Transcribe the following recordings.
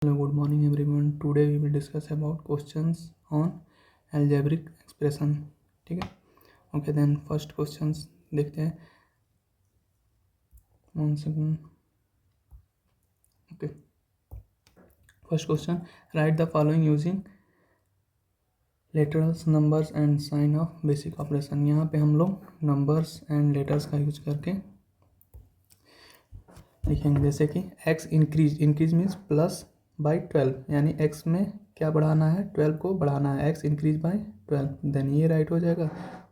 Hello, good morning everyone. Today we will discuss about questions on algebraic expression. ठीक है. Okay, then first questions देखते हैं. 1 second. Okay. First question. Write the following using letters, numbers and sign of basic operation. यहाँ पे हम लोग numbers and letters का use करके लिखेंगे. जैसे कि x increase means plus by 12, यानी x में क्या बढ़ाना है, 12 को बढ़ाना है. x इंक्रीज बाई 12, देन ये राइट हो जाएगा.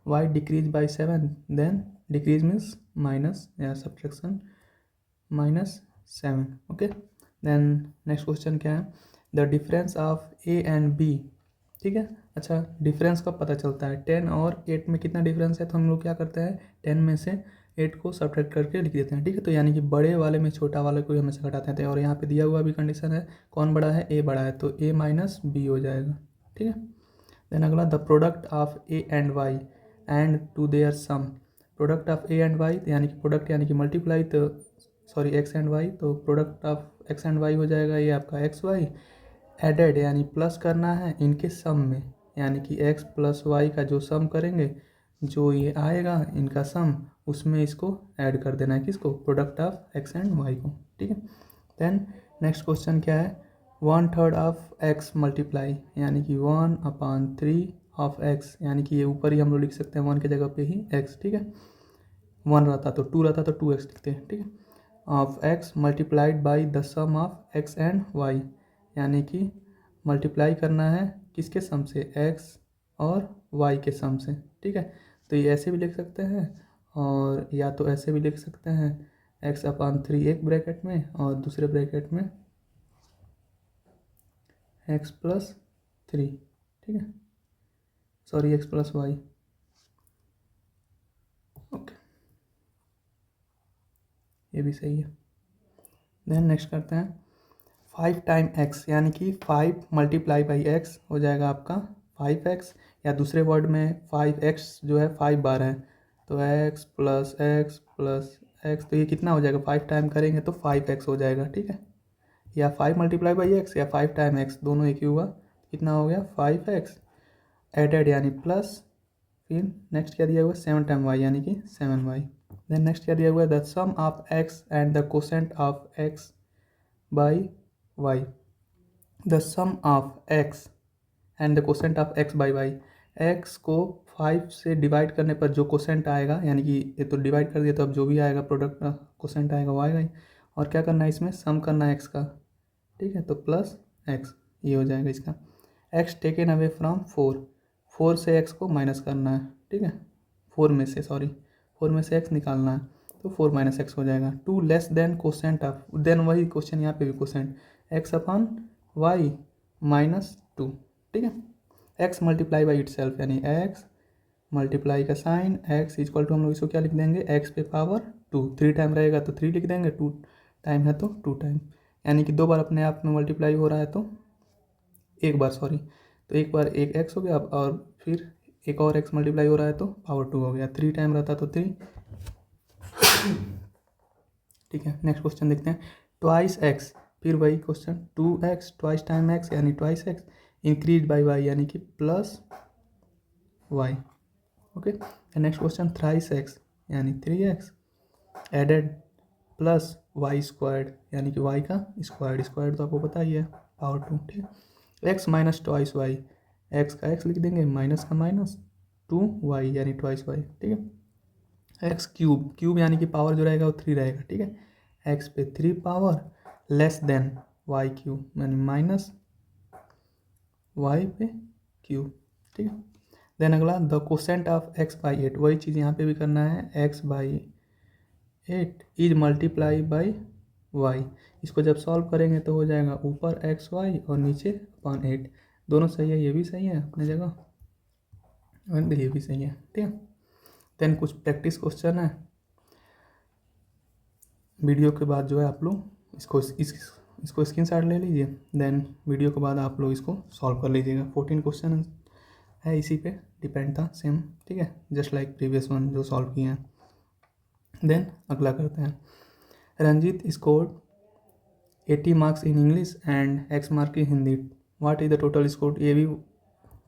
y decrease by 7, then decrease means minus या subtraction -7. Okay, then next question क्या है. The difference of a and b. ठीक है. अच्छा, डिफरेंस कब पता चलता है. 10 और 8 में कितना डिफरेंस है, तो हम लोग क्या करते हैं, 10 में से 8 को सब्ट्रैक्ट करके लिख देते हैं. ठीक है. तो यानी कि बड़े वाले में छोटा वाले को हमेशा घटाते हैं. और यहाँ पे दिया हुआ भी कंडीशन है, कौन बड़ा है, a बड़ा है, तो a माइनस बी हो जाएगा. ठीक है. देन अगला, the product of a and y and to their sum. Product of a and y यानी कि प्रोडक्ट यानी कि मल्टीप्लाई, तो सॉरी x एंड y, तो product of x and y हो जाएगा ये आपका एक्स वाई. एडेड यानी प्लस करना है इनके सम में, यानी कि x प्लस वाई का जो सम करेंगे, जो ये आएगा इनका सम, उसमें इसको ऐड कर देना है, किसको, product of x and y को. ठीक है. देन नेक्स्ट क्वेश्चन क्या है. 1/3 ऑफ x मल्टीप्लाई, यानी कि 1/3 ऑफ x, यानी कि ये ऊपर ही हम लोग लिख सकते हैं 1 की जगह पे ही x. ठीक है. 1 रहता तो 2 रहता तो 2x लिखते हैं. ठीक है. Of x multiplied by the sum of x and y, यानी कि मल्टीप्लाई करना है किसके सम से, x और y के सम से. ठीक है. तो ये ऐसे भी लिख सकते हैं, और या तो ऐसे भी लिख सकते हैं, x/3 एक ब्रैकेट में और दूसरे ब्रैकेट में x+3. ठीक है, सॉरी x+y. ओके, ये भी सही है. देन नेक्स्ट करते हैं. 5 टाइम x, यानी कि 5 मल्टीप्लाई बाई x हो जाएगा आपका 5x, या दूसरे वर्ड में 5x जो है 5 बार है, तो x plus x plus x, तो ये कितना हो जाएगा, 5 टाइम करेंगे तो 5x हो जाएगा. ठीक है. या 5 मल्टीप्लाई बाई x या 5 टाइम x, दोनों एक ही हुआ. कितना हो गया, 5x. एडेड यानी प्लस, फिर नेक्स्ट क्या दिया हुआ है, 7 टाइम y, यानी कि 7y. देन नेक्स्ट क्या दिया हुआ है, the sum of x and the quotient of x by y. The sum of x and the quotient of x by y. x को 5 से डिवाइड करने पर जो कोसेंट आएगा, यानी कि ये तो डिवाइड कर दिया, तो अब जो भी आएगा प्रोडक्ट कोसेंट आएगा वो आएगा ही. और क्या करना है, इसमें सम करना है x का. ठीक है. तो प्लस x, ये हो जाएगा इसका. x टेकन अवे फ्रॉम 4 से x को माइनस करना है. ठीक है. 4 में से x निकालना है, तो 4 माइनस एक्स हो जाएगा. 2 less than quotient of, then वही क्वेश्चन यहाँ पे भी कोसेंट, x/y -2. ठीक है. x multiply by itself, यानी x मल्टीप्लाई का साइन, x इक्वल टू हम लोग इसको क्या लिख देंगे, x पे पावर 2. 3 टाइम रहेगा तो 3 लिख देंगे, 2 टाइम है तो 2 टाइम, यानी कि 2 बार अपने आप में मल्टीप्लाई हो रहा है, तो एक बार सॉरी, तो एक बार एक x हो गया, और फिर एक और x मल्टीप्लाई हो रहा है तो पावर 2 हो गया. 3 टाइम रहता तो 3. ठीक है. नेक्स्ट क्वेश्चन देखते हैं. ट्वाइस x, फिर वही question, 2x twice time x, यानी twice x increase by y, यानी कि plus y. Okay. Next question, thrice x, यानी 3x added plus y squared, यानी कि y का स्क्वायर्ड तो आपको पता ही है, पावर 2. ठीक है. x minus twice y, x का x लिख देंगे, माइनस का माइनस, 2y यानी ट्वाइस y. ठीक है. एक्स क्यूब यानी कि पावर जो रहेगा वो 3 रहेगा. ठीक है. एक्स पे 3 power less than y cube, यानी माइनस वाई पे क्यूब. ठीक है. देन अगला, the quotient of x by 8, वही चीज़ यहाँ पे भी करना है, x by 8 is multiply by y. इसको जब सॉल्व करेंगे तो हो जाएगा ऊपर xy और नीचे अपॉन 8. दोनों सही है, ये भी सही है अपने जगह और ये भी सही है. ठीक है. देन कुछ प्रैक्टिस क्वेश्चन है, वीडियो के बाद जो है आप लोग इसको स्क्रीनशॉट ले लीजिए. देन वीडियो के बाद आप लोग इसको सॉल्व कर लीजिएगा. 14 क्वेश्चन है, इसी पे डिपेंड था सेम. ठीक है, जस्ट लाइक प्रीवियस वन जो सॉल्व किए हैं. देन अगला करते हैं. Ranjeet scored 80 marks in English and x mark in Hindi, what is the total score. ये भी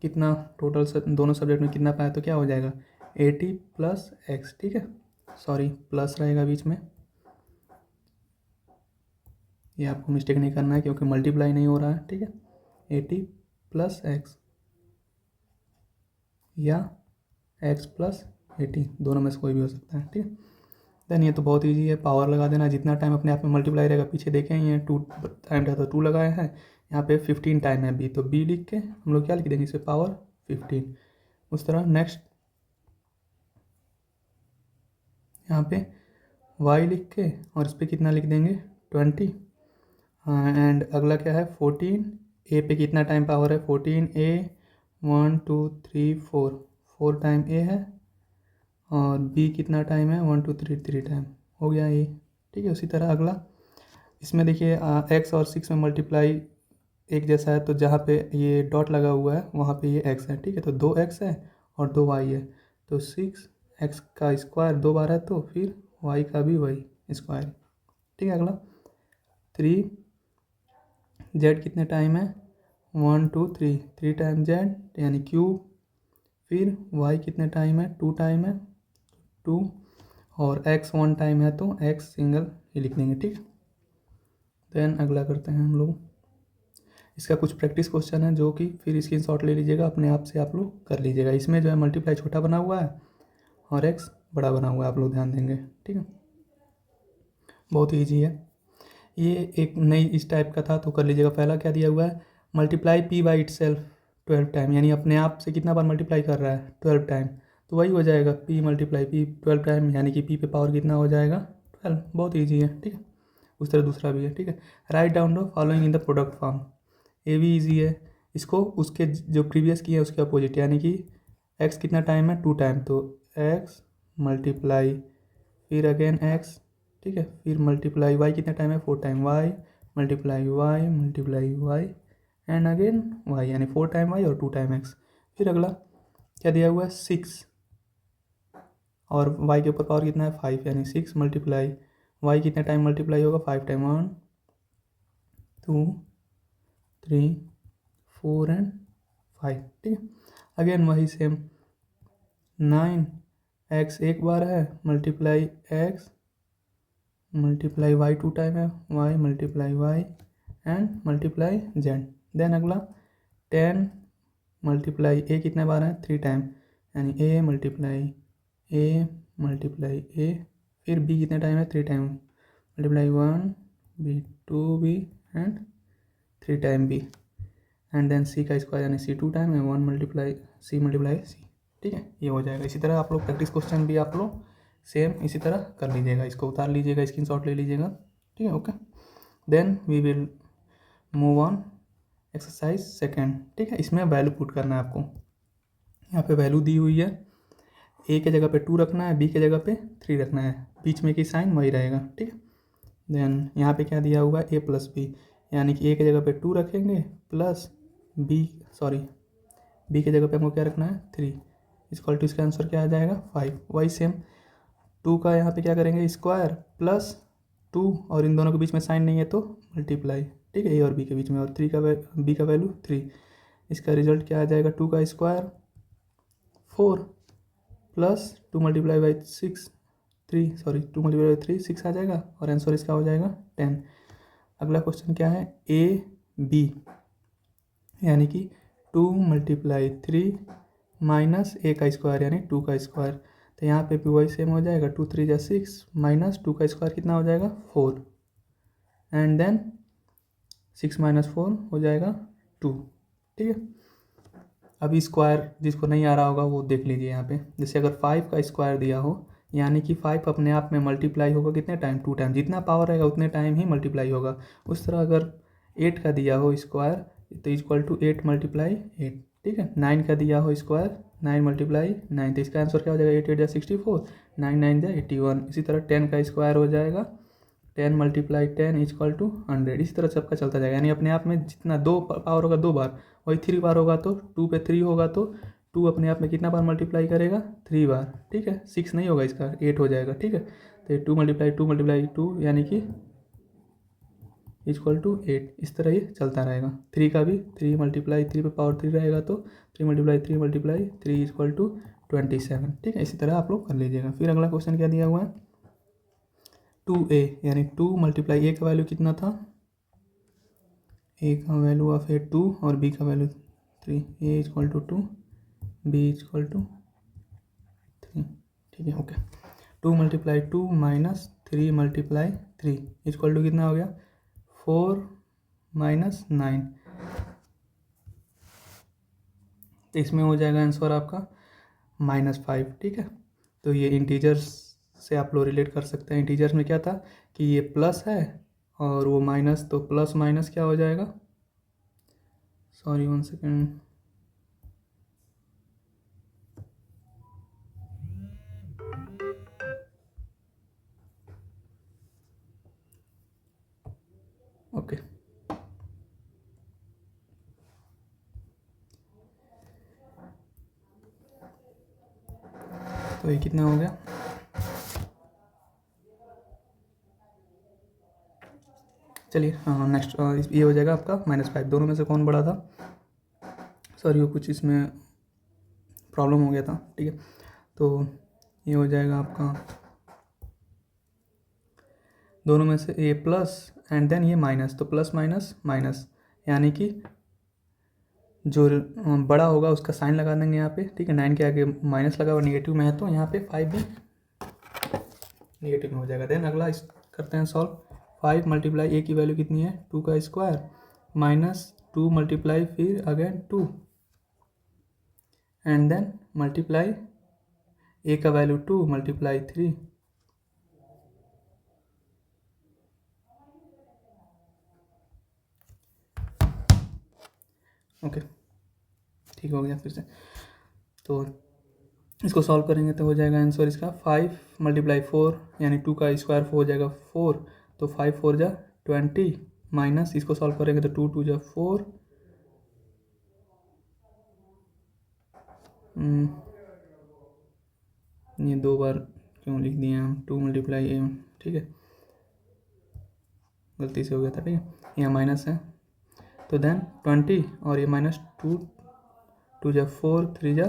कितना टोटल दोनों सब्जेक्ट में कितना पाया, तो क्या हो जाएगा 80 प्लस x, ठीक है, सॉरी प्लस रहेगा बीच में, ये आपको मिस्टेक नहीं करना है क्योंकि मल्टीप्लाई नहीं हो रहा है, ठीक है। 80 प्लस x या x प्लस 80, दोनों में से कोई भी हो सकता है, ठीक है। देन ये तो बहुत ईजी है, पावर लगा देना, जितना टाइम अपने आप में मल्टीप्लाई रहेगा, पीछे देखें ये 2 टाइम था तो 2 लगाया है, यहाँ पे 15 टाइम है b, तो b लिख के हम लोग क्या लिख देंगे, इसे पावर 15। उस तरह नेक्स्ट यहाँ पे y लिख के और इस पर कितना लिख देंगे 20। एंड अगला क्या है 14, a पे कितना टाइम पावर है 14a, 1 2 3 4 टाइम a है, और b कितना टाइम है 1 2 3 टाइम, हो गया ये, ठीक है। उसी तरह अगला इसमें देखिए x और 6 में मल्टीप्लाई एक जैसा है, तो जहाँ पे ये डॉट लगा हुआ है वहाँ पे ये x है, ठीक है, तो 2x है और 2y है, तो 6x का स्क्वायर 2 बार है, तो फिर y का भी वही स्क्वायर, ठीक है। अगला 3 z कितने टाइम है 1 2 3 टाइम z यानी क्यूब, फिर y कितने टाइम है 2 टाइम है 2, और x 1 टाइम है तो x सिंगल ही लिख देंगे, ठीक है। देन अगला करते हैं हम लोग, इसका कुछ प्रैक्टिस क्वेश्चन है जो कि फिर स्क्रीनशॉट ले लीजिएगा, अपने आप से आप लोग कर लीजिएगा। इसमें जो है मल्टीप्लाई छोटा बना हुआ है और x बड़ा बना हुआ है, आप लोग ध्यान देंगे, ठीक है, बहुत ही ईजी है। ये एक नई इस टाइप का था तो कर लीजिएगा। पहला क्या दिया हुआ है, multiply p by it self 12 time, यानी अपने आप से कितना बार मल्टीप्लाई कर रहा है 12 टाइम, तो वही हो जाएगा p मल्टीप्लाई p 12 टाइम, यानी कि p पे पावर कितना हो जाएगा 12, बहुत ईजी है, ठीक है। उस तरह दूसरा भी है, ठीक है, write down the following in the product form, ये भी ईजी है। इसको उसके जो प्रीवियस किया है उसके अपोजिट, यानी कि x कितना टाइम है 2 टाइम, तो x मल्टीप्लाई फिर अगेन x, ठीक है, फिर मल्टीप्लाई y कितना टाइम है 4 time, y multiply y and again y, यानी 4 टाइम y और 2 टाइम x। फिर अगला क्या दिया हुआ है 6 और y के ऊपर पावर कितना है 5, यानी 6 मल्टीप्लाई y कितने टाइम मल्टीप्लाई होगा 5 टाइम, 1 2 3 4 एंड 5, ठीक है। अगेन वही सेम 9 x एक बार है multiply x multiply y 2 time है, y multiply y and multiply z। Then अगला 10 मल्टीप्लाई a कितने बार है 3 टाइम, यानी a मल्टीप्लाई a, फिर b कितने टाइम है 3 time, multiply 1 b 2 b and 3 time b, and then c का स्क्वायर यानी c 2 टाइम है, 1 मल्टीप्लाई c, ठीक है, ये हो जाएगा। इसी तरह आप लोग प्रैक्टिस क्वेश्चन भी आप लोग सेम इसी तरह कर लीजिएगा, इसको उतार लीजिएगा, स्क्रीनशॉट ले लीजिएगा, ठीक है, okay. Then we will move on exercise second, ठीक है। इसमें वैल्यू पुट करना है आपको, यहाँ पे वैल्यू दी हुई है, a के जगह पे 2 रखना है, b के जगह पे 3 रखना है, बीच में की साइन वही रहेगा, ठीक है। देन यहाँ पे क्या दिया हुआ है a प्लस बी, यानी कि a के जगह पे 2 रखेंगे प्लस b के जगह पे हमको क्या रखना है 3, इक्वल टू इसका आंसर क्या आ जाएगा 5। वही सेम 2 का यहाँ पे क्या करेंगे स्क्वायर प्लस 2, और इन दोनों के बीच में साइन नहीं है तो मल्टीप्लाई, ठीक है, a और b के बीच में, और b का वैल्यू 3, इसका रिजल्ट क्या आ जाएगा 2 का square 4 plus 2 multiply by 2 multiply by 3 6 आ जाएगा, और आंसर इसका हो जाएगा 10। अगला क्वेश्चन क्या है a b, यानी कि 2 मल्टीप्लाई 3 माइनस a का स्क्वायर यानी 2 का स्क्वायर, तो यहाँ पे भी वही सेम हो जाएगा, 2 3 जा 6 माइनस 2 का स्क्वायर कितना हो जाएगा 4, एंड देन 6 माइनस 4 हो जाएगा 2, ठीक है। अभी स्क्वायर जिसको नहीं आ रहा होगा वो देख लीजिए यहाँ पे, जैसे अगर 5 का स्क्वायर दिया हो, यानी कि 5 अपने आप में मल्टीप्लाई होगा कितने टाइम 2 टाइम, जितना पावर रहेगा उतने टाइम ही मल्टीप्लाई होगा। उस तरह अगर 8 का दिया हो स्क्वायर तो इक्वल टू 8 मल्टीप्लाई 8, ठीक है। 9 का दिया हो स्क्वायर 9 मल्टीप्लाई 9, तो इसका आंसर क्या हो जाएगा 8 8 जा 64, 9 9 जा 81। इसी तरह 10 का स्क्वायर हो जाएगा 10 मल्टीप्लाई 10 इक्वल टू 100। इसी तरह सबका चलता जाएगा, यानी अपने आप में जितना 2 पावर होगा 2 बार, वही 3 बार होगा तो 2 पे 3 होगा तो 2 अपने आप में कितना बार मल्टीप्लाई करेगा 3 बार, ठीक है। 6 नहीं होगा इसका 8 हो जाएगा, ठीक है। तो 2 मल्टीप्लाई 2 यानी कि इक्वल टू 8। इस तरह ये चलता रहेगा। 3 का भी 3 मल्टीप्लाई 3 पे पावर 3 रहेगा तो 3 इक्वल टू 27। ठीक है, इसी तरह आप लोग कर लीजिएगा। फिर अगला क्वेश्चन क्या दिया हुआ है, 2a यानी 2 मल्टीप्लाई a का वैल्यू कितना था, a का वैल्यू ऑफ ए 2 और b का value 3, a equal to 2 b equal to 3। ठीक है, okay. 2 multiply 2 minus 3 multiply 3 equal to कितना हो गया, 4 माइनस 9। तो इसमें हो जाएगा आंसर आपका -5। ठीक है, तो ये इंटीजर्स से आप लोग रिलेट कर सकते हैं। इंटीजर्स में क्या था कि ये प्लस है और वो माइनस, तो प्लस माइनस क्या हो जाएगा, सॉरी 1 सेकेंड, ओके। तो ये कितना हो गया, चलिए हाँ नेक्स्ट ये हो जाएगा आपका -5। दोनों में से कौन बड़ा था, सॉरी वो कुछ इसमें प्रॉब्लम हो गया था। ठीक है, तो ये हो जाएगा आपका दोनों में से ए प्लस एंड देन ये माइनस, तो प्लस माइनस माइनस, यानी कि जो बड़ा होगा उसका साइन लगा देंगे यहाँ पे। ठीक है, 9 के आगे माइनस लगा हुआ नेगेटिव में है तो यहाँ पे 5 भी नेगेटिव में हो जाएगा। देन अगला इस करते हैं सॉल्व। 5 मल्टीप्लाई ए की वैल्यू कितनी है, 2 का स्क्वायर माइनस 2 मल्टीप्लाई फिर अगेन 2 एंड देन मल्टीप्लाई ए का वैल्यू 2 मल्टीप्लाई 3। ओके, ठीक हो गया फिर से। तो इसको सॉल्व करेंगे तो हो जाएगा आंसर इसका 5 मल्टीप्लाई 4 यानी 2 का स्क्वायर हो जाएगा 4, तो 5 4 जा 20 माइनस इसको सॉल्व करेंगे तो 2 2 जा 4, ये 2 बार क्यों लिख दिए हम, 2 मल्टीप्लाई ए, ठीक है गलती से हो गया था। ठीक है, यहाँ माइनस है तो देन 20 और ये माइनस 2 2 जा 4 3 जा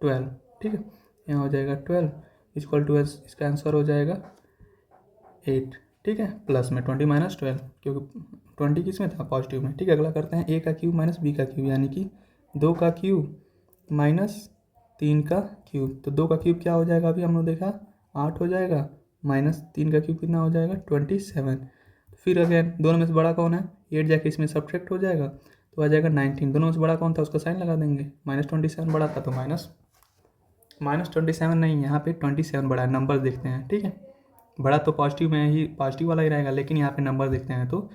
12। ठीक है, यहाँ हो जाएगा 12 इक्वल टू इसका आंसर हो जाएगा 8। ठीक है, प्लस में 20 माइनस 12 क्योंकि 20 किस में था, पॉजिटिव में। ठीक है, अगला करते हैं ए का क्यूब माइनस बी का क्यूब यानी कि 2 का क्यूब माइनस 3 का क्यूब। तो 2 का क्यूब क्या हो जाएगा, अभी हम लोग देखा 8 हो जाएगा, माइनस 3 का क्यूब कितना हो जाएगा 27। फिर अगेन दोनों में से बड़ा कौन है, 8 जाके इसमें सब्ट्रैक्ट हो जाएगा तो आ जाएगा 19। दोनों में से बड़ा कौन था उसका साइन लगा देंगे, -27 बड़ा था तो -27 नहीं, यहाँ पे 27 बड़ा है। नंबर देखते हैं, ठीक है, बड़ा तो पॉजिटिव में ही पॉजिटिव वाला ही रहेगा, लेकिन यहाँ पे नंबर देखते हैं तो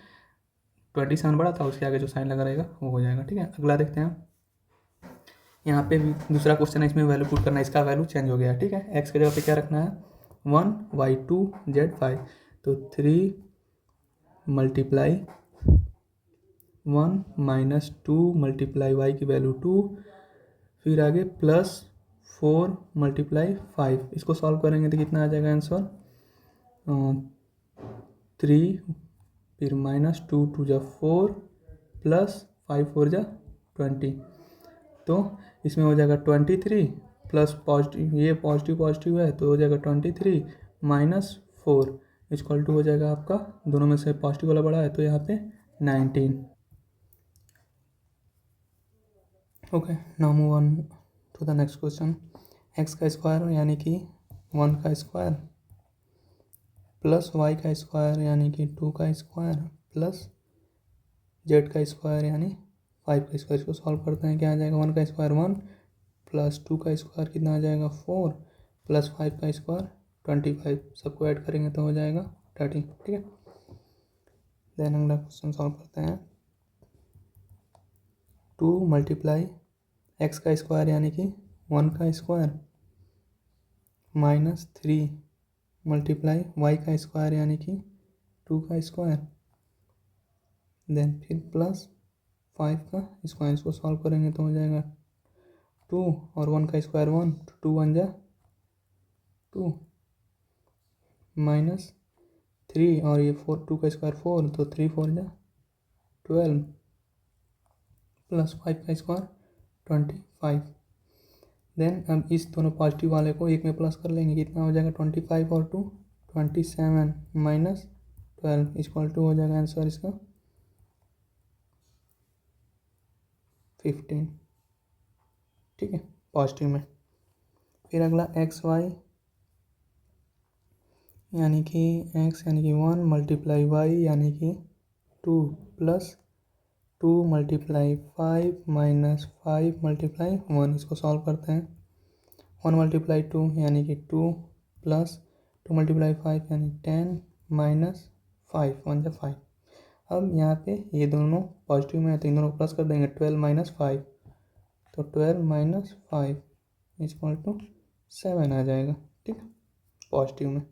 27 बड़ा था, उसके आगे जो साइन लगा रहेगा वो हो जाएगा। ठीक है, अगला देखते हैं। यहाँ पे भी दूसरा क्वेश्चन है, इसमें वैल्यू पुट करना है, इसका वैल्यू चेंज हो गया है। ठीक है, एक्स के जगह पे क्या रखना है 1 y 2 z 5, तो 3 मल्टीप्लाई 1 माइनस 2 मल्टीप्लाई वाई की वैल्यू 2, फिर आगे प्लस 4 मल्टीप्लाई 5। इसको सॉल्व करेंगे तो कितना आ जाएगा आंसर 3, फिर -2 2 जा 4 प्लस 5 4 जा 20। तो इसमें हो जाएगा 23 प्लस पॉजिटिव, ये पॉजिटिव पॉजिटिव है तो हो जाएगा 23 माइनस 4 इक्वल टू हो जाएगा आपका, दोनों में से पॉजिटिव वाला बड़ा है तो यहाँ पे 19। Okay, now move on to the next question. X का स्क्वायर यानी कि 1 का स्क्वायर प्लस वाई का स्क्वायर यानी कि 2 का स्क्वायर प्लस जेड का स्क्वायर यानी 5 का स्क्वायर। इसको सॉल्व करते हैं, क्या आ जाएगा 1 का स्क्वायर 1 प्लस 2 का स्क्वायर कितना आ जाएगा 4 प्लस 5 का स्क्वायर 25। सबको ऐड करेंगे तो हो जाएगा 30। ठीक है, देन अगला क्वेश्चन सॉल्व करते हैं। 2 मल्टीप्लाई एक्स का स्क्वायर यानी कि 1 का स्क्वायर माइनस 3 मल्टीप्लाई वाई का स्क्वायर यानी कि 2 का स्क्वायर, देन फिर प्लस 5 का स्क्वायर। इसको सॉल्व करेंगे तो हो जाएगा 2 और 1 का स्क्वायर 1, 2 1 जा 2 माइनस 3 और ये 4, 2 का स्क्वायर 4, तो 3 4 जा 12 प्लस 5 का स्क्वायर 25। देन अब इस दोनों पॉजिटिव वाले को एक में प्लस कर लेंगे, कितना हो जाएगा 25 और 2 27 माइनस 12 इक्वल टू हो जाएगा आंसर इसका 15। ठीक है, पॉजिटिव में। फिर अगला एक्स वाई यानी कि x यानी कि 1 मल्टीप्लाई वाई यानी कि 2 प्लस 2 मल्टीप्लाई 5 माइनस 5 मल्टीप्लाई 1, इसको सॉल्व करते हैं। 1 मल्टीप्लाई 2 यानी कि 2 प्लस 2 मल्टीप्लाई 5 यानी 10 माइनस 5 1 जा 5। अब यहाँ पे ये दोनों पॉजिटिव में है तो इन दोनों को प्लस कर देंगे, 12 माइनस 5, तो 12 माइनस 5 इक्वल टू 7 आ जाएगा। ठीक है, पॉजिटिव में।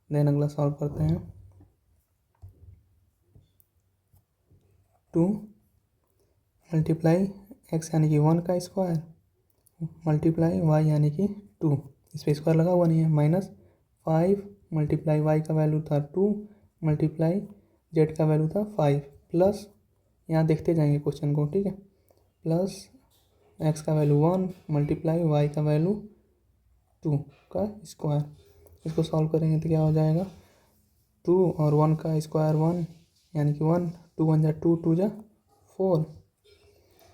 देन अगला सॉल्व करते हैं। 2 मल्टीप्लाई एक्स यानी कि 1 का स्क्वायर मल्टीप्लाई वाई यानी कि 2, इस पर स्क्वायर लगा हुआ नहीं है, माइनस 5 मल्टीप्लाई वाई का वैल्यू था 2 मल्टीप्लाई जेड का वैल्यू था 5 प्लस, यहाँ देखते जाएंगे क्वेश्चन को, ठीक है, प्लस एक्स का वैल्यू 1 मल्टीप्लाई वाई का वैल्यू 2 का स्क्वायर। इसको सॉल्व करेंगे तो क्या हो जाएगा, 2 और 1 का स्क्वायर 1 यानी कि 1, 2 1 जा 2, 2 जा 4,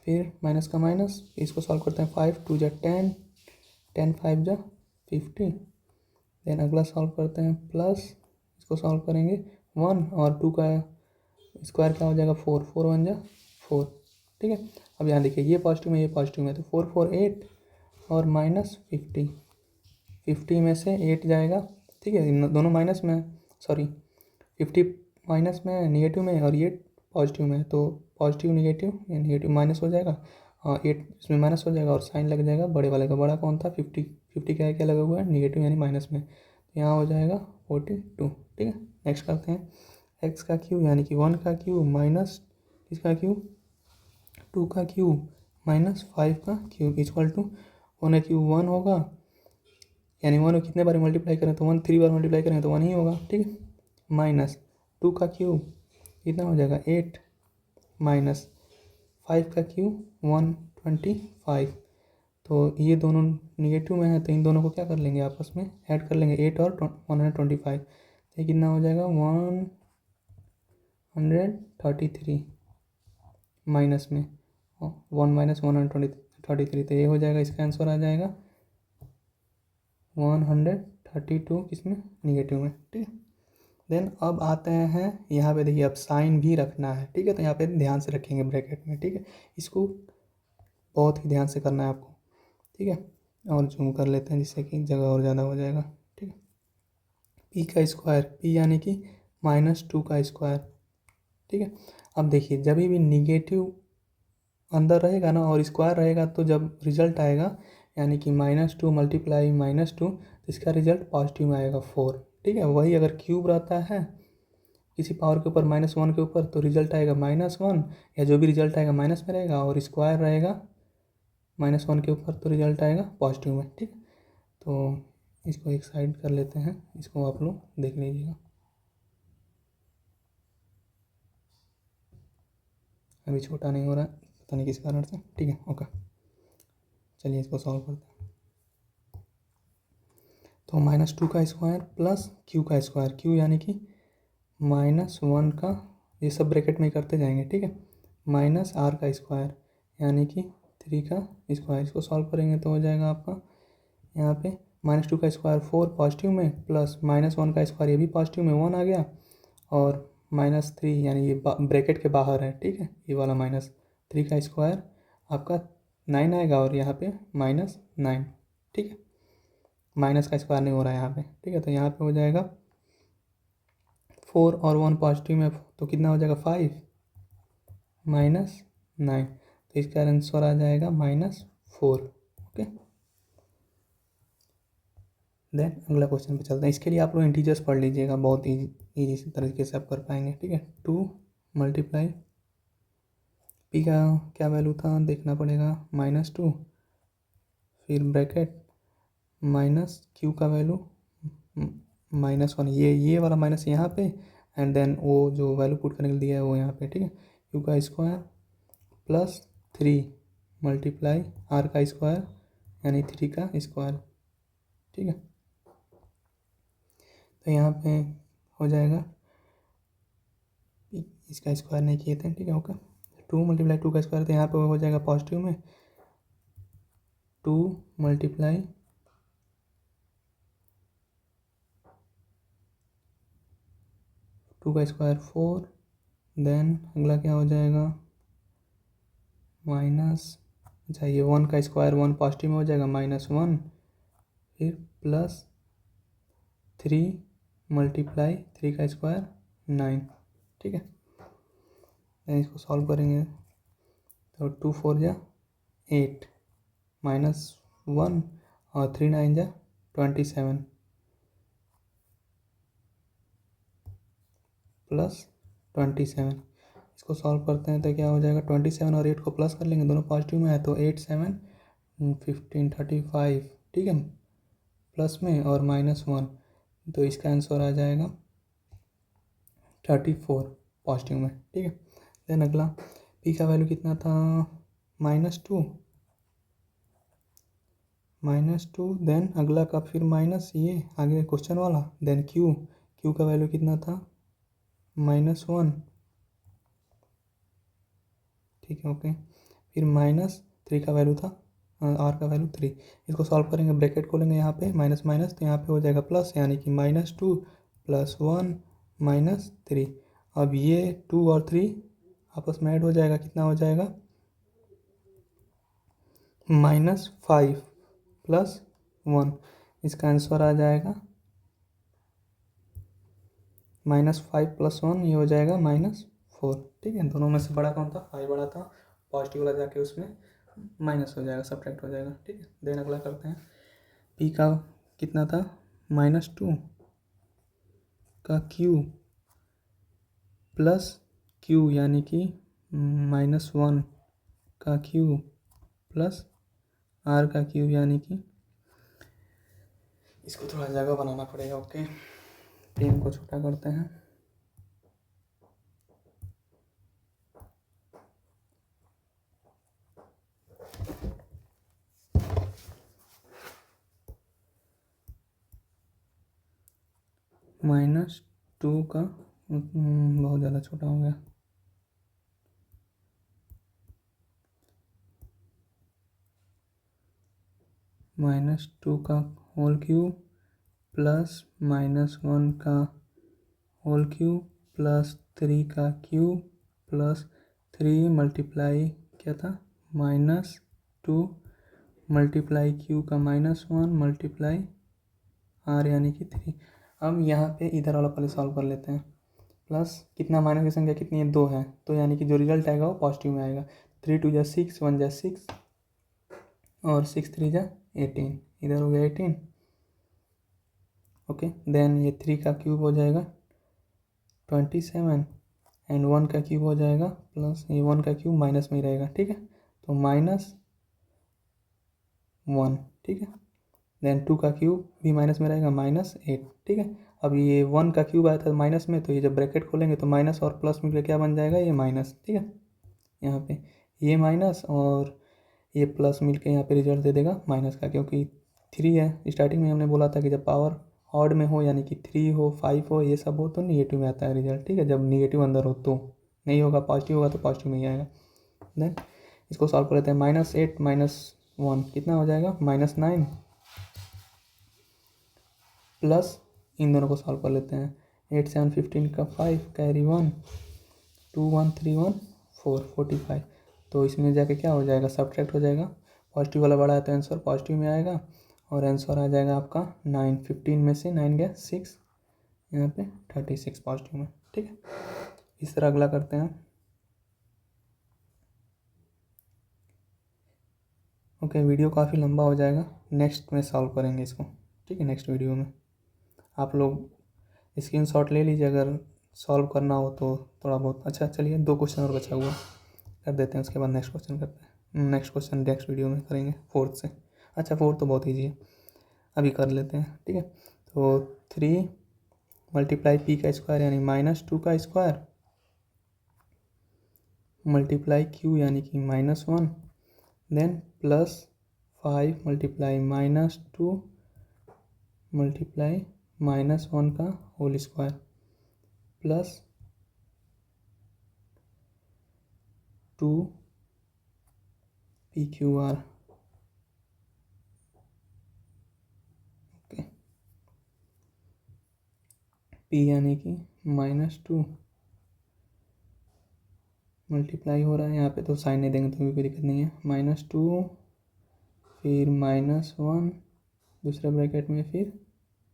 फिर माइनस का माइनस, इसको सॉल्व करते हैं, 5 2 जा 10, 10 5 जा 50। देन अगला सॉल्व करते हैं, प्लस इसको सॉल्व करेंगे 1 और 2 का स्क्वायर क्या हो जाएगा 4, 4 1 जा 4। ठीक है, अब यहाँ देखिए ये पॉजिटिव में ये पॉजिटिव में, तो 4 4 8 और माइनस 50, 50 में से 8 जाएगा। ठीक है, इन दोनों माइनस में, सॉरी 50 माइनस में निगेटिव में और ये पॉजिटिव में, तो पॉजिटिव निगेटिव या निगेटिव माइनस हो जाएगा, 8 इसमें माइनस हो जाएगा और साइन लग जाएगा बड़े वाले का। बड़ा कौन था 50, 50 क्या है, क्या लगा हुआ है निगेटिव यानी माइनस में, तो यहाँ हो जाएगा 42। ठीक है, नेक्स्ट करते हैं, एक्स का क्यूब यानी कि 1 का क्यूब माइनस किसका क्यूब 2 का क्यूब माइनस 5 का क्यूब इक्वल टू 1 का क्यूब 1 होगा, यानी 1 को कितने बार मल्टीप्लाई करें तो 1 3 बार मल्टीप्लाई करें तो 1 ही होगा। ठीक है, माइनस 2 का क्यूब कितना हो जाएगा 8 माइनस 5 का क्यूब 125, तो ये दोनों निगेटिव में है तो इन दोनों को क्या कर लेंगे आपस में ऐड कर लेंगे, 8 और 125, तो ये कितना हो जाएगा 133 माइनस में 1 माइनस 133, तो ये हो जाएगा, इसका आंसर आ जाएगा 132 किसमें निगेटिव में। ठीक है, देन अब आते हैं यहाँ पे, देखिए अब साइन भी रखना है। ठीक है, तो यहाँ पे ध्यान से रखेंगे ब्रैकेट में। ठीक है, इसको बहुत ही ध्यान से करना है आपको। ठीक है, और जूम कर लेते हैं जिससे कि जगह और ज़्यादा हो जाएगा। ठीक है, पी का स्क्वायर, पी यानी कि -2 का स्क्वायर। ठीक है, अब देखिए जब भी निगेटिव अंदर रहेगा ना और स्क्वायर रहेगा तो जब रिजल्ट आएगा यानी कि -2 मल्टीप्लाई -2, तो इसका रिजल्ट पॉजिटिव में आएगा 4। ठीक है, वही अगर क्यूब रहता है किसी पावर के ऊपर -1 के ऊपर तो रिजल्ट आएगा -1, या जो भी रिजल्ट आएगा माइनस में रहेगा, और स्क्वायर रहेगा -1 के ऊपर तो रिजल्ट आएगा पॉजिटिव में। ठीक है, तो इसको एक साइड कर लेते हैं, इसको आप लोग देख लीजिएगा, अभी छोटा नहीं हो रहा है पता नहीं किस कारण से। ठीक है, ओके, चलिए इसको सॉल्व करते हैं। तो -2 का स्क्वायर प्लस क्यू का स्क्वायर, क्यू यानी कि -1 का, ये सब ब्रैकेट में करते जाएंगे। ठीक है, माइनस आर का स्क्वायर यानी कि 3 का स्क्वायर, इसको सॉल्व करेंगे तो हो जाएगा आपका यहाँ पे -2 का स्क्वायर 4 पॉजिटिव में, प्लस -1 का स्क्वायर ये भी पॉजिटिव में 1 आ गया, और -3 यानी ये ब्रैकेट के बाहर है। ठीक है, ये वाला -3 का स्क्वायर आपका 9 आएगा, और यहाँ पे -9। ठीक है, माइनस का स्क्वायर नहीं हो रहा है यहाँ पे। ठीक है, तो यहाँ पे हो जाएगा 4 और 1 पॉजिटिव में, तो कितना हो जाएगा 5 -9, तो इसका आंसर आ जाएगा -4। ओके, देन अगला क्वेश्चन पे चलते हैं। इसके लिए आप लोग इंटीजर्स पढ़ लीजिएगा, बहुत ईजी तरीके से आप कर पाएंगे। ठीक है, 2 मल्टीप्लाई पी का क्या वैल्यू था देखना पड़ेगा -2, फिर ब्रैकेट माइनस क्यू का वैल्यू -1 ये वाला माइनस यहाँ पे, एंड देन वो जो वैल्यू पुट करने के लिए दिया है वो यहाँ पे, ठीक है। क्यू का स्क्वायर प्लस 3 मल्टीप्लाई आर का स्क्वायर यानी 3 का स्क्वायर, ठीक है। तो यहाँ पे हो जाएगा, इसका स्क्वायर नहीं किए थे, ठीक है, ओके। 2 मल्टीप्लाई 2 का स्क्वायर, तो यहाँ पे हो जाएगा पॉजिटिव में 2 मल्टीप्लाई 2 का स्क्वायर 4, देन अगला क्या हो जाएगा माइनस, अच्छा ये 1 का स्क्वायर 1 पॉजिटिव में हो जाएगा -1, फिर प्लस 3 मल्टीप्लाई 3 का स्क्वायर 9, ठीक है। देन इसको सॉल्व करेंगे तो 2 4 जा 8 -1 और 3 9 जा 27 प्लस 27। इसको सॉल्व करते हैं तो क्या हो जाएगा 27 और 8 को प्लस कर लेंगे, दोनों पॉजिटिव में है तो 8 7 15 35, ठीक है, प्लस में और -1, तो इसका आंसर आ जाएगा 34 पॉजिटिव में, ठीक है। देन अगला पी का वैल्यू कितना था -2, देन अगला का फिर माइनस ये आगे क्वेश्चन वाला, देन क्यू का वैल्यू कितना था -1, ठीक है, ओके। फिर -3 का वैल्यू था, आर का वैल्यू 3। इसको सॉल्व करेंगे, ब्रैकेट खोलेंगे यहाँ पे माइनस माइनस, तो यहाँ पे हो जाएगा प्लस, यानी कि -2 + 1 -3। अब ये 2 और 3 आपस में ऐड हो जाएगा, कितना हो जाएगा -5 + 1, इसका आंसर आ जाएगा -5 + 1, ये हो जाएगा -4, ठीक है। दोनों में से बड़ा कौन था, 5 बड़ा था, पॉजिटिव वाला जाके उसमें माइनस हो जाएगा, सब्ट्रैक्ट हो जाएगा, ठीक है। देन अगला करते हैं, पी का कितना था -2 का प्लस क्यू यानी कि -1 का क्यू प्लस आर का क्यू, यानी कि इसको थोड़ा जगह बनाना पड़ेगा, ओके। पेन को छोटा करते हैं, -2 का बहुत ज़्यादा छोटा हो गया, -2 का होल क्यूब प्लस -1 का होल क्यूब प्लस 3 का क्यूब प्लस 3 मल्टीप्लाई क्या था -2 मल्टीप्लाई क्यू का -1 मल्टीप्लाई आर यानी कि 3। अब यहाँ पे इधर वाला पहले सॉल्व कर लेते हैं, प्लस कितना माइनस की संख्या कितनी है 2 है, तो यानी कि जो रिजल्ट आएगा वो पॉजिटिव में आएगा। 3 2 जा 6 1 जा 6 और 6 3 जा 18, इधर हो गया 18, ओके। देन ये 3 का क्यूब हो जाएगा 27 एंड 1 का क्यूब हो जाएगा प्लस, ये 1 का क्यूब माइनस में ही रहेगा, ठीक है, तो -1, ठीक है। देन 2 का क्यूब भी माइनस में रहेगा -8, ठीक है। अब ये 1 का क्यूब आया था माइनस में, तो ये जब ब्रैकेट खोलेंगे तो माइनस और प्लस मिलकर क्या बन जाएगा, ये माइनस, ठीक है। यहाँ पे ये माइनस और ये प्लस मिलके यहाँ पे रिजल्ट दे देगा माइनस का, क्योंकि 3 है। स्टार्टिंग में हमने बोला था कि जब पावर ऑड में हो यानी कि 3 हो 5 हो ये सब हो तो निगेटिव में आता है रिजल्ट, ठीक है। जब निगेटिव अंदर हो तो नहीं होगा, पॉजिटिव होगा तो पॉजिटिव में ही आएगा। देन इसको सॉल्व कर लेते हैं, -8 -1 कितना हो जाएगा -9, प्लस इन दोनों को सॉल्व कर लेते हैं, 8 7 15 का 5 कैरी 1 2 1 3 1 4 45, तो इसमें जाके क्या हो जाएगा सब्ट्रैक्ट हो जाएगा, पॉजिटिव वाला बड़ा है तो आंसर पॉजिटिव में आएगा और आंसर आ जाएगा आपका 9, 15 में से 9 गया 6, यहाँ पे 36 पॉजिटिव में, ठीक है। इस तरह अगला करते हैं, ओके। वीडियो काफ़ी लंबा हो जाएगा, नेक्स्ट में सॉल्व करेंगे इसको, ठीक है। नेक्स्ट वीडियो में आप लोग स्क्रीनशॉट ले लीजिए अगर सॉल्व करना हो तो थोड़ा बहुत। अच्छा चलिए 2 क्वेश्चन और बचा हुआ कर देते हैं, उसके बाद नेक्स्ट क्वेश्चन करते हैं। नेक्स्ट क्वेश्चन नेक्स्ट वीडियो में करेंगे 4th से। अच्छा 4th तो बहुत ईजी है, अभी कर लेते हैं, ठीक है। तो 3 मल्टीप्लाई पी का स्क्वायर यानी -2 का स्क्वायर मल्टीप्लाई क्यू यानी कि -1 देन प्लस 5 मल्टीप्लाई -2 मल्टीप्लाई -1 का whole square plus 2 p q r. Okay, p यानी कि -2 मल्टीप्लाई हो रहा है, यहाँ पे तो साइन नहीं देंगे तो भी कोई दिक्कत नहीं है, -2 फिर -1 दूसरे ब्रैकेट में फिर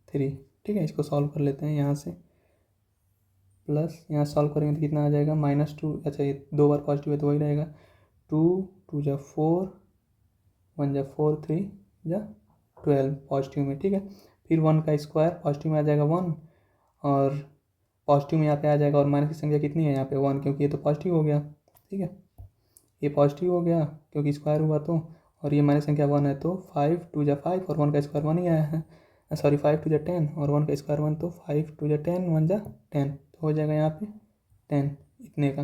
3। ठीक है, इसको सॉल्व कर लेते हैं यहाँ से, प्लस यहाँ सॉल्व करेंगे तो कितना आ जाएगा -2। अच्छा, ये 2 बार पॉजिटिव है तो वही रहेगा, 2 2 जा 4 1 जा 4 3 जा 12 पॉजिटिव में। ठीक है, फिर 1 का स्क्वायर पॉजिटिव में आ जाएगा 1 और पॉजिटिव में यहाँ पे आ जाएगा, और माइनस की संख्या कितनी है यहाँ पे 1, क्योंकि ये तो पॉजिटिव हो गया। ठीक है, ये पॉजिटिव हो गया क्योंकि स्क्वायर हुआ तो, और ये माइनस संख्या 1 है तो 5 2 जा 5 और 1 का स्क्वायर 1 ही आया है, सॉरी 5 2 जा 10 और 1 का स्क्वायर 1, तो 5 2 जा 10 1 जा 10 तो हो जाएगा यहाँ पे 10 इतने का।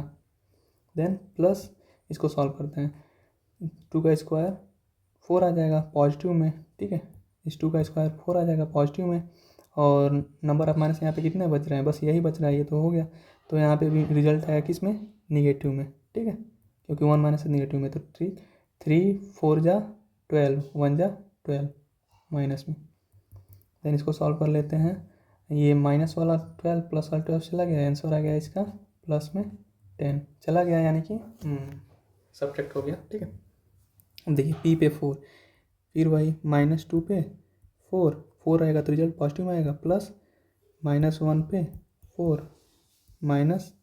देन प्लस इसको सॉल्व करते हैं, 2 का स्क्वायर 4 आ जाएगा पॉजिटिव में। ठीक है, इस 2 का स्क्वायर 4 आ जाएगा पॉजिटिव में, और नंबर ऑफ माइनस यहाँ पे कितने बच रहे हैं, बस यही बच रहा है, ये तो हो गया। तो यहाँ पे भी रिजल्ट आया किस में, निगेटिव में। ठीक है, क्योंकि 1 माइनस है निगेटिव में, तो 3 4 जा 12 1 जा 12 माइनस में। देन इसको सॉल्व कर लेते हैं, ये माइनस वाला 12 प्लस वाला 12 चला गया, आंसर आ गया इसका प्लस में 10 चला गया, यानी कि सब्ट्रैक्ट हो गया। ठीक है, अब देखिए पी पे 4, फिर वही -2 पे 4 रहेगा तो रिजल्ट पॉजिटिव में आएगा, प्लस -1 पे 4 माइनस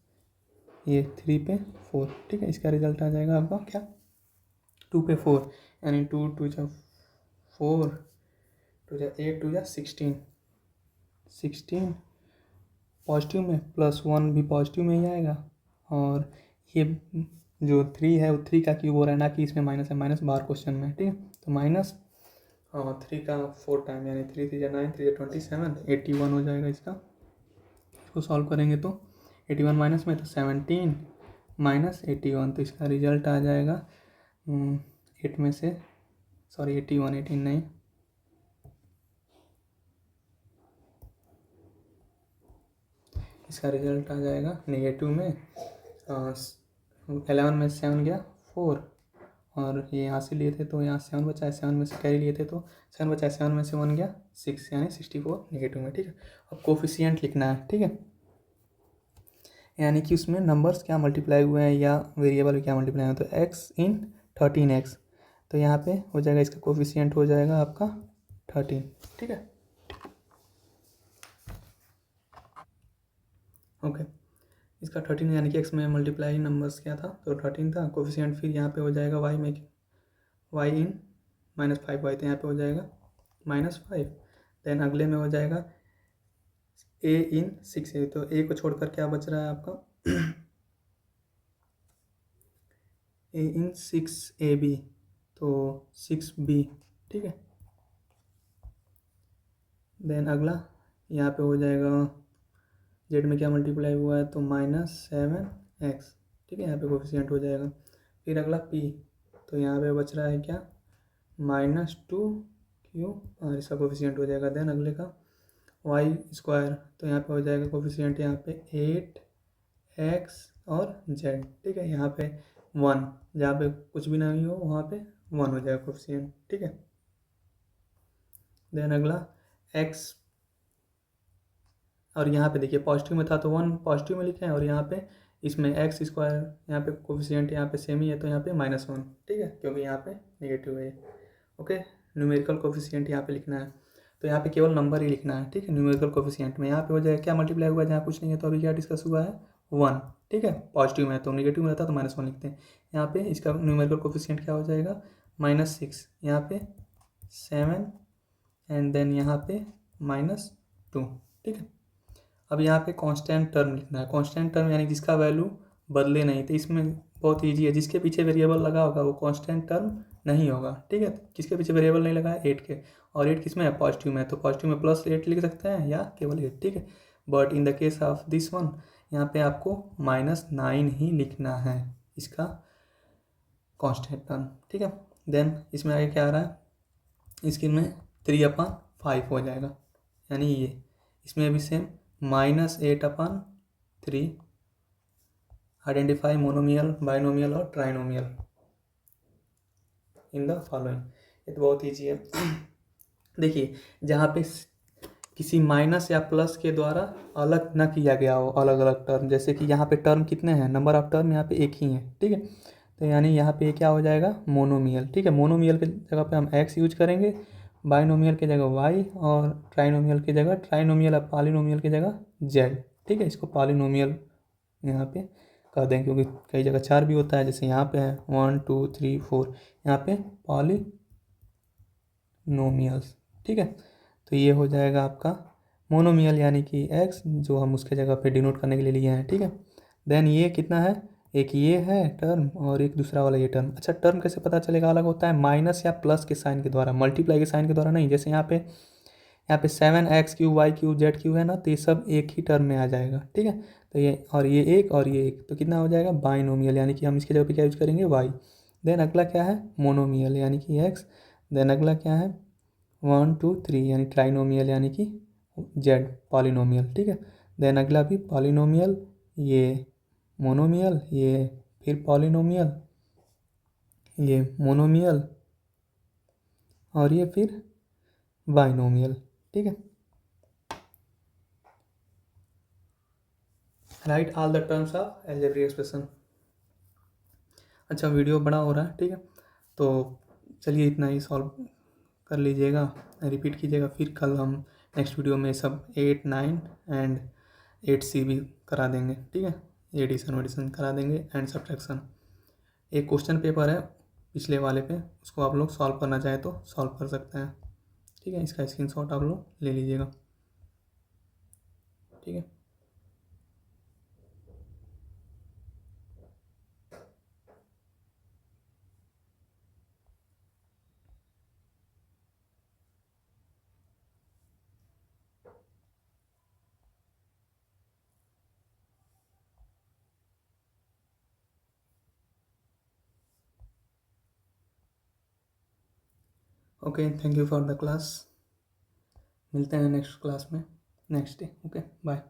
ये 3 पे 4। ठीक है, इसका रिजल्ट आ जाएगा आपका क्या, 2 पे 4 यानी 2 2 जा 4 2 जा 8 2 जा 16 पॉजिटिव में, प्लस 1 भी पॉजिटिव में ही आएगा, और ये जो 3 है वो 3 का क्यूब हो रहा है, ना कि इसमें माइनस है, माइनस बाहर क्वेश्चन में। ठीक है, तो -3 का 4 टाइम यानी 3 3 जा 9 3 जा 27 81 हो जाएगा इसका। इसको सॉल्व करेंगे तो 81 माइनस में तो 17 माइनस 81, तो इसका रिजल्ट आ जाएगा 8 में से, सॉरी 81 18 नहीं, इसका रिजल्ट आ जाएगा नेगेटिव में 11 में 7 गया 4, और ये यहाँ से लिए थे तो यहाँ 7 बचा है, 7 में से कैरी लिए थे तो 7 बचा है, 7 में से 1 गया 6 यानी 64 नेगेटिव में। ठीक है, अब कोफिशिएंट लिखना है। ठीक है, यानी कि उसमें नंबर्स क्या मल्टीप्लाई हुए हैं या वेरिएबल क्या मल्टीप्लाई हुए हैं, तो x इन 13x, तो यहाँ पे हो जाएगा इसका कोफिशिएंट हो जाएगा आपका 13। ठीक है, ओके, इसका 13 यानी कि x में मल्टीप्लाई नंबर्स क्या था, तो 13 था कोफिशिएंट, फिर यहाँ पे हो जाएगा y में y इन -5y, तो यहाँ पे हो जाएगा -5, देन अगले में हो जाएगा a इन 6a, तो a को छोड़कर क्या बच रहा है आपका a इन 6ab, तो 6b। ठीक है, देन अगला यहाँ पे हो जाएगा z में क्या मल्टीप्लाई हुआ है, तो -7x। ठीक है, यहाँ पे कोफिशिएंट हो जाएगा। फिर अगला p, तो यहाँ पे बच रहा है क्या -2q, और इसका कोफिशिएंट हो जाएगा। देन अगले का y स्क्वायर, तो यहाँ पे हो जाएगा कोफिशिएंट यहाँ पे 8x और z। ठीक है, यहाँ पे 1, जहाँ पे कुछ भी नहीं हो वहाँ पे 1 हो जाएगा कोफिशिएंट। ठीक है, देन अगला x, और यहाँ पे देखिए पॉजिटिव में था तो 1 पॉजिटिव में लिखे हैं, और यहाँ पे इसमें एक्स स्क्वायर यहाँ पे कोफिशिएंट यहाँ पे सेम ही है, तो यहाँ पे -1। ठीक है, क्योंकि यहाँ पे नेगेटिव है। ओके, न्यूमेरिकल कोफिशिएंट यहाँ पे लिखना है, तो यहाँ पे केवल नंबर ही लिखना है। ठीक है, न्यूमेरिकल कोफिशिएंट में यहाँ पे हो जाएगा क्या मल्टीप्लाई हुआ है, जहाँ कुछ नहीं है तो अभी क्या डिस्कस हुआ है 1। ठीक है, पॉजिटिव में, तो नेगेटिव में रहता तो -1 लिखते हैं। यहाँ पे इसका न्यूमेरिकल कोफिशिएंट क्या हो जाएगा -6, यहाँ पे 7 एंड देन यहाँ पे -2। ठीक है, अब यहाँ पे कांस्टेंट टर्म लिखना है। कांस्टेंट टर्म यानी जिसका वैल्यू बदले नहीं, तो इसमें बहुत इजी है, जिसके पीछे वेरिएबल लगा होगा वो कांस्टेंट टर्म नहीं होगा। ठीक है, किसके पीछे वेरिएबल नहीं लगा है 8 के, और 8 किस में है, पॉजिटिव में, तो पॉजिटिव में +8 लिख सकते हैं या केवल 8, ठीक है। But in the case of this one, यहाँ पे आपको -9 ही लिखना है, इसका कांस्टेंट टर्म, ठीक है। देन इसमें आगे क्या आ रहा है, इसके में 3/5 हो जाएगा, यानी ये इसमें भी सेम -8/3। आइडेंटिफाई मोनोमियल, बाइनोमियल और ट्राइनोमियल इन द फॉलोइंग। ये तो बहुत ईजी है। देखिए, जहाँ पे किसी माइनस या प्लस के द्वारा अलग ना किया गया हो अलग अलग टर्म, जैसे कि यहाँ पे टर्म कितने हैं, नंबर ऑफ टर्म यहाँ पे एक ही है, ठीक है। तो यानी यहाँ पे क्या हो जाएगा, मोनोमियल, ठीक है। मोनोमियल के जगह पे हम x यूज करेंगे, बाइनोमियल की जगह y, और ट्राइनोमियल की जगह, ट्राइनोमियल और पॉलिनोमियल की जगह z, ठीक है। इसको पॉलिनोमियल यहाँ पे कर देंगे, क्योंकि कई जगह 4 भी होता है, जैसे यहाँ पे है 1 2 3 4, यहाँ पे पॉलिनोमियल्स, ठीक है। तो ये हो जाएगा आपका मोनोमियल, यानी कि x, जो हम उसके जगह पे डिनोट करने के लिए लिए हैं, ठीक है। देन ये कितना है, एक ये है टर्म और एक दूसरा वाला ये टर्म। अच्छा, टर्म कैसे पता चलेगा, अलग होता है माइनस या प्लस के साइन के द्वारा, मल्टीप्लाई के साइन के द्वारा नहीं। जैसे यहाँ पे 7x³ y³ z³ है ना, तो ये सब एक ही टर्म में आ जाएगा, ठीक है। तो ये और ये एक और ये एक, तो कितना हो जाएगा, बाइनोमियल, यानी कि हम इसके जगह पे क्या यूज करेंगे, y। देन अगला क्या है, मोनोमियल, यानी कि x। देन अगला क्या है, 1 2 3, यानी ट्राइनोमियल, यानी कि z, पॉलिनोमियल, ठीक है। देन अगला भी पॉलिनोमियल, ये मोनोमियल, ये फिर पॉलिनोमियल, ये मोनोमियल, और ये फिर बाइनोमियल, ठीक है। Right all the terms of algebraic expression. अच्छा, वीडियो बड़ा हो रहा है, ठीक है, तो चलिए इतना ही सॉल्व कर लीजिएगा, रिपीट कीजिएगा, फिर कल हम नेक्स्ट वीडियो में सब 8 9 एंड 8C भी करा देंगे, ठीक है। एडिशन वेडिशन करा देंगे एंड सब्ट्रैक्शन। एक क्वेश्चन पेपर है पिछले वाले पे, उसको आप लोग सॉल्व करना चाहें तो सॉल्व कर सकते हैं, ठीक है। इसका स्क्रीनशॉट आप लोग ले लीजिएगा, ठीक है। Okay, thank you for the class. मिलते हैं नेक्स्ट क्लास में नेक्स्ट डे। Okay, bye.